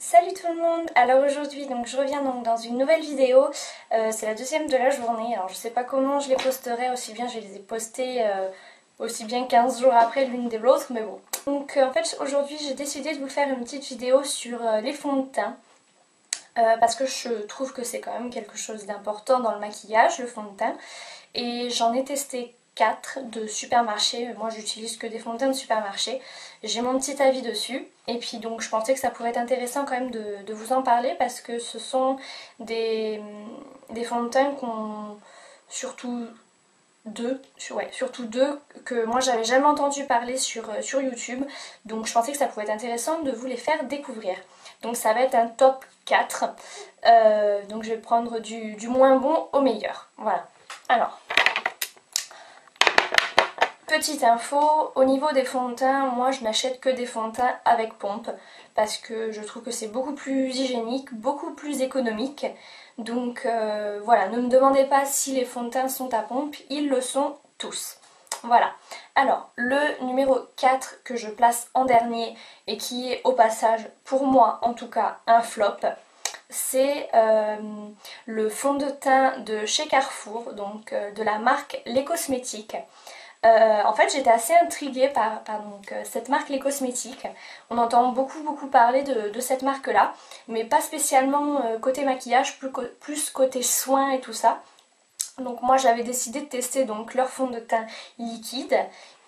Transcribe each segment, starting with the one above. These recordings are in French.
Salut tout le monde. Alors aujourd'hui je reviens donc dans une nouvelle vidéo. C'est la deuxième de la journée. Alors je sais pas comment je les posterai, aussi bien je les ai postées aussi bien 15 jours après l'une de l'autre, mais bon. Donc en fait aujourd'hui j'ai décidé de vous faire une petite vidéo sur les fonds de teint. Parce que je trouve que c'est quand même quelque chose d'important dans le maquillage, le fond de teint. Et j'en ai testé 4 de supermarché. Moi j'utilise que des fonds de teint de supermarché. J'ai mon petit avis dessus. Et puis donc je pensais que ça pourrait être intéressant quand même de vous en parler, parce que ce sont des fonds de teint qu'on... surtout deux que moi j'avais jamais entendu parler sur YouTube. Donc je pensais que ça pouvait être intéressant de vous les faire découvrir. Donc ça va être un top 4. Donc je vais prendre du moins bon au meilleur. Voilà. Alors, petite info, au niveau des fonds de teint, moi je n'achète que des fonds de teint avec pompe parce que je trouve que c'est beaucoup plus hygiénique, beaucoup plus économique. Donc voilà, ne me demandez pas si les fonds de teint sont à pompe, ils le sont tous. Voilà. Alors, le numéro 4 que je place en dernier et qui est au passage, pour moi en tout cas, un flop, c'est le fond de teint de chez Carrefour, donc de la marque Les Cosmétiques. En fait j'étais assez intriguée par cette marque Les Cosmétiques. On entend beaucoup parler de cette marque là, mais pas spécialement côté maquillage, plus côté soins et tout ça. Donc moi j'avais décidé de tester donc leur fond de teint liquide.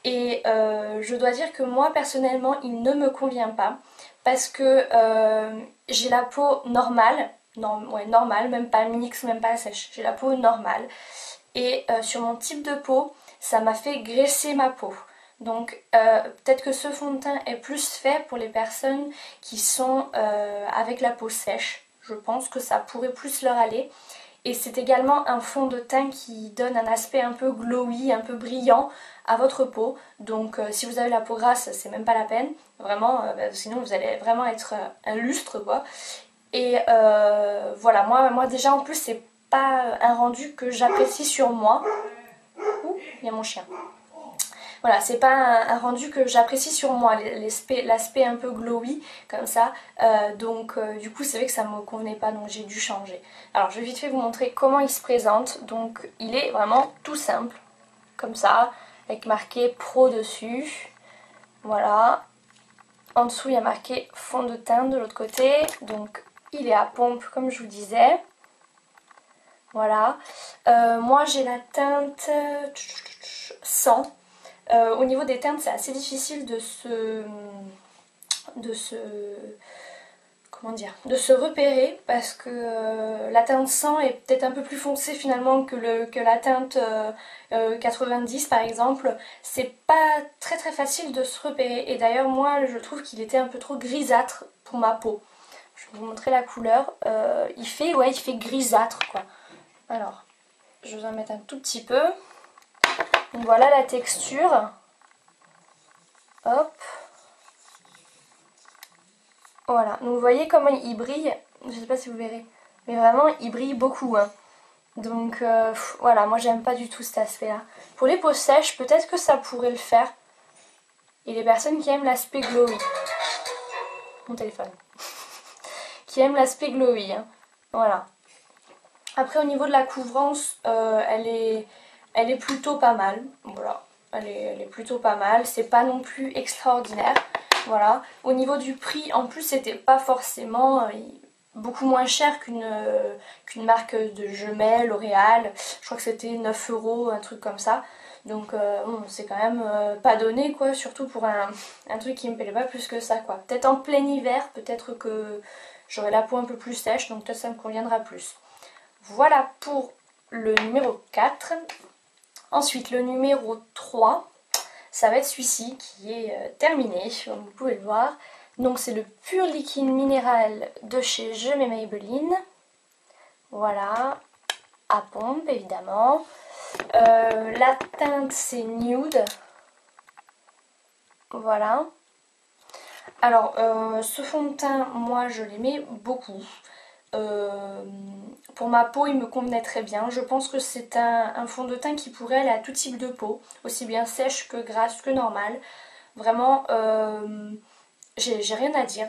Et je dois dire que moi personnellement il ne me convient pas, parce que j'ai la peau normale, normale, même pas mixte, même pas sèche, j'ai la peau normale. Et sur mon type de peau, ça m'a fait graisser ma peau. Donc peut-être que ce fond de teint est plus fait pour les personnes qui sont avec la peau sèche. Je pense que ça pourrait plus leur aller. Et c'est également un fond de teint qui donne un aspect un peu glowy, un peu brillant à votre peau. Donc si vous avez la peau grasse, c'est même pas la peine. Vraiment, sinon vous allez vraiment être un lustre quoi. Et voilà, moi déjà en plus c'est pas un rendu que j'apprécie sur moi. Ouh, il y a mon chien. Voilà, c'est pas un rendu que j'apprécie sur moi, l'aspect un peu glowy comme ça. Donc du coup c'est vrai que ça me convenait pas, donc j'ai dû changer. Alors je vais vite fait vous montrer comment il se présente. Donc il est vraiment tout simple, comme ça, avec marqué Pro dessus. Voilà. En dessous il y a marqué fond de teint de l'autre côté. Donc il est à pompe comme je vous disais. Voilà. Moi j'ai la teinte 100. Au niveau des teintes c'est assez difficile de se repérer, parce que la teinte 100 est peut-être un peu plus foncée finalement que la teinte 90 par exemple. C'est pas très facile de se repérer, et d'ailleurs moi je trouve qu'il était un peu trop grisâtre pour ma peau. Je vais vous montrer la couleur. Il fait grisâtre quoi. Alors je vais en mettre un tout petit peu. Donc voilà la texture. Hop. Voilà, donc vous voyez comment il brille. Je sais pas si vous verrez, mais vraiment il brille beaucoup hein. Donc voilà, moi j'aime pas du tout cet aspect là. Pour les peaux sèches peut-être que ça pourrait le faire. Et les personnes qui aiment l'aspect glowy. Mon téléphone. Qui aiment l'aspect glowy hein. Voilà. Après au niveau de la couvrance, elle est plutôt pas mal. Voilà, elle est plutôt pas mal. C'est pas non plus extraordinaire. Voilà. Au niveau du prix, en plus c'était pas forcément beaucoup moins cher qu'une marque de Gemelle, L'Oréal. Je crois que c'était 9 €, un truc comme ça. Donc bon, c'est quand même pas donné quoi, surtout pour un truc qui me plaît pas plus que ça quoi. Peut-être en plein hiver, peut-être que j'aurai la peau un peu plus sèche, donc peut-être ça me conviendra plus. Voilà pour le numéro 4. Ensuite le numéro 3, ça va être celui-ci qui est terminé, comme vous pouvez le voir. Donc c'est le Pur Liquide Minéral de chez Je mets Maybelline. Voilà, à pompe évidemment. La teinte c'est Nude. Voilà. Alors ce fond de teint, moi je l'aimais beaucoup. Pour ma peau il me convenait très bien. Je pense que c'est un fond de teint qui pourrait aller à tout type de peau, aussi bien sèche que grasse que normale. Vraiment j'ai rien à dire.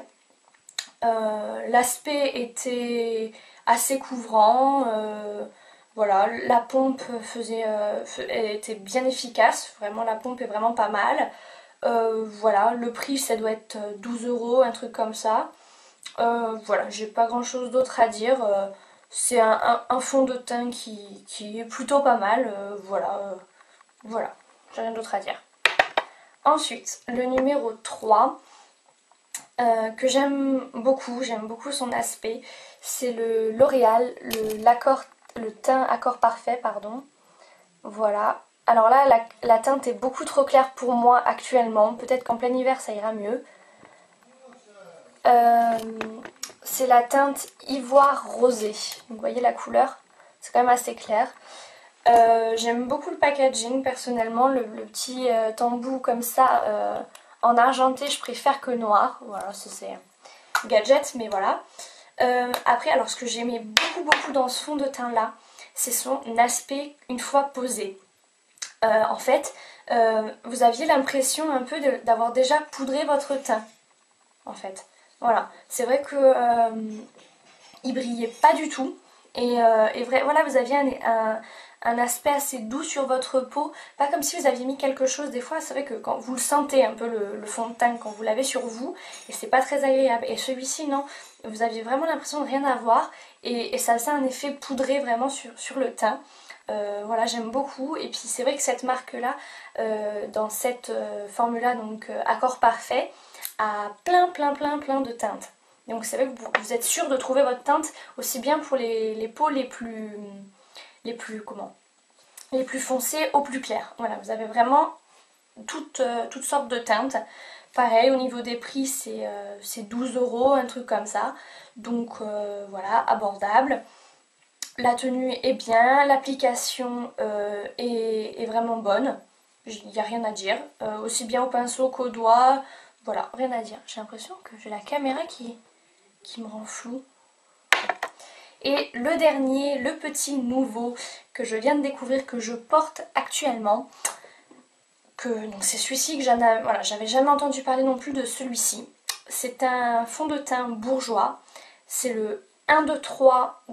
L'aspect était assez couvrant. Voilà, la pompe était bien efficace. Vraiment, la pompe est vraiment pas mal. Voilà, le prix ça doit être 12 euros, un truc comme ça. Voilà, j'ai pas grand chose d'autre à dire. C'est un fond de teint qui est plutôt pas mal. Voilà, j'ai rien d'autre à dire. Ensuite, le numéro 3, que j'aime beaucoup son aspect, c'est le L'Oréal, le teint Accord Parfait, pardon. Voilà. Alors là, la teinte est beaucoup trop claire pour moi actuellement. Peut-être qu'en plein hiver, ça ira mieux. C'est la teinte Ivoire Rosé. Vous voyez la couleur? C'est quand même assez clair. J'aime beaucoup le packaging personnellement. Le petit embout comme ça en argenté, je préfère que noir. Voilà, c'est gadget, mais voilà. Après, alors ce que j'aimais beaucoup dans ce fond de teint là, c'est son aspect une fois posé. En fait, vous aviez l'impression un peu d'avoir déjà poudré votre teint. En fait, voilà. C'est vrai que il brillait pas du tout. Voilà, vous aviez un aspect assez doux sur votre peau, pas comme si vous aviez mis quelque chose. Des fois, c'est vrai que quand vous le sentez un peu le fond de teint quand vous l'avez sur vous, et c'est pas très agréable. Et celui-ci, non, vous aviez vraiment l'impression de rien avoir, et ça faisait un effet poudré vraiment sur le teint. Voilà, j'aime beaucoup. Et puis c'est vrai que cette marque-là, dans cette formule-là, donc Accord Parfait, a plein de teintes. Donc c'est vrai que vous êtes sûr de trouver votre teinte aussi bien pour les peaux les plus foncées au plus clair. Voilà, vous avez vraiment toutes sortes de teintes. Pareil, au niveau des prix, c'est 12 euros, un truc comme ça. Donc voilà, abordable. La tenue est bien, l'application est vraiment bonne. Il n'y a rien à dire. Aussi bien au pinceau qu'au doigt. Voilà, rien à dire. J'ai l'impression que j'ai la caméra qui me rend flou. Et le dernier, le petit nouveau que je viens de découvrir, que je porte actuellement, donc c'est celui-ci que j'avais jamais entendu parler non plus de celui-ci. C'est un fond de teint bourgeois. C'est le 1, 2, 3,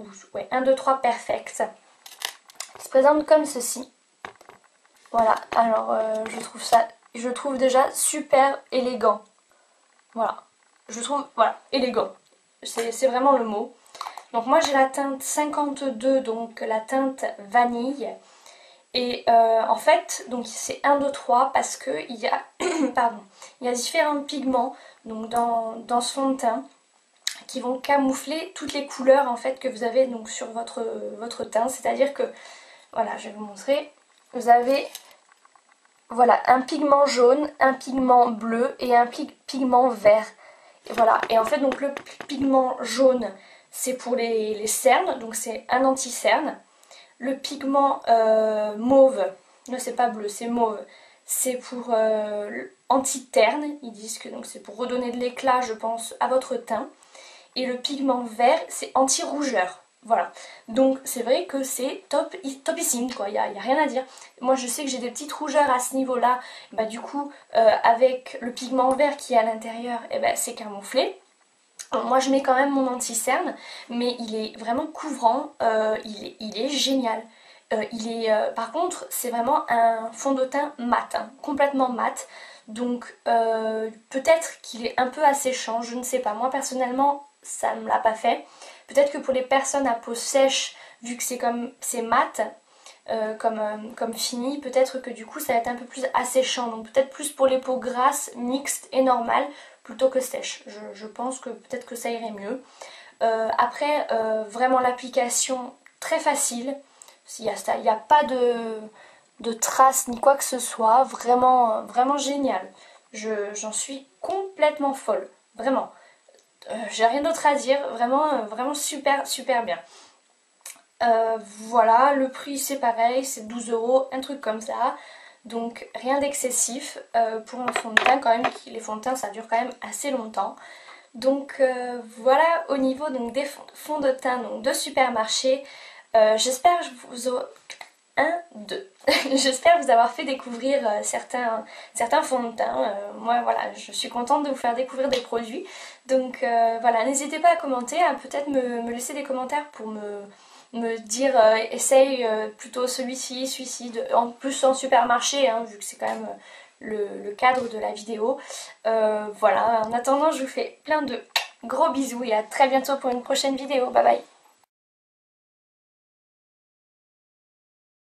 1, 2, 3 Perfect. Il se présente comme ceci. Voilà, alors je trouve déjà super élégant. Voilà, je trouve, voilà, élégant. C'est vraiment le mot. Donc moi j'ai la teinte 52, donc la teinte vanille. Et en fait, donc c'est 1, 2, 3 parce que il y a, pardon, il y a différents pigments donc dans ce fond de teint qui vont camoufler toutes les couleurs en fait que vous avez donc sur votre teint. C'est-à-dire que, voilà, je vais vous montrer. Vous avez, voilà, un pigment jaune, un pigment bleu et un pigment vert. Et voilà, et en fait donc le pigment jaune c'est pour les cernes, donc c'est un anti-cerne. Le pigment mauve, non c'est pas bleu, c'est mauve, c'est pour anti-terne, ils disent que c'est pour redonner de l'éclat je pense à votre teint. Et le pigment vert c'est anti-rougeur. Voilà, donc c'est vrai que c'est topissime quoi, il n'y a rien à dire. Moi je sais que j'ai des petites rougeurs à ce niveau là, bah du coup avec le pigment vert qui est à l'intérieur, c'est camouflé. Moi je mets quand même mon anti-cerne, mais il est vraiment couvrant, il est génial. Par contre c'est vraiment un fond de teint mat, hein, complètement mat. Donc peut-être qu'il est un peu asséchant, je ne sais pas. Moi personnellement ça ne me l'a pas fait. Peut-être que pour les personnes à peau sèche, vu que c'est mat, comme fini, peut-être que du coup ça va être un peu plus asséchant. Donc peut-être plus pour les peaux grasses, mixtes et normales plutôt que sèches. Je pense que peut-être que ça irait mieux. Après, vraiment l'application très facile. Il n'y a pas de traces ni quoi que ce soit. Vraiment génial. J'en suis complètement folle. Vraiment. J'ai rien d'autre à dire. Vraiment super bien. Voilà, le prix c'est pareil, c'est 12 euros, un truc comme ça. Donc rien d'excessif pour un fond de teint quand même, les fonds de teint ça dure quand même assez longtemps. Donc voilà au niveau donc, des fonds de teint donc, de supermarché. J'espère 1, 2. J'espère vous avoir fait découvrir certains fonds de teint. Moi voilà, je suis contente de vous faire découvrir des produits. Donc voilà, n'hésitez pas à commenter, à peut-être me laisser des commentaires pour me dire essaye plutôt celui-ci, en plus en supermarché, hein, vu que c'est quand même le cadre de la vidéo. Voilà, en attendant je vous fais plein de gros bisous et à très bientôt pour une prochaine vidéo. Bye bye.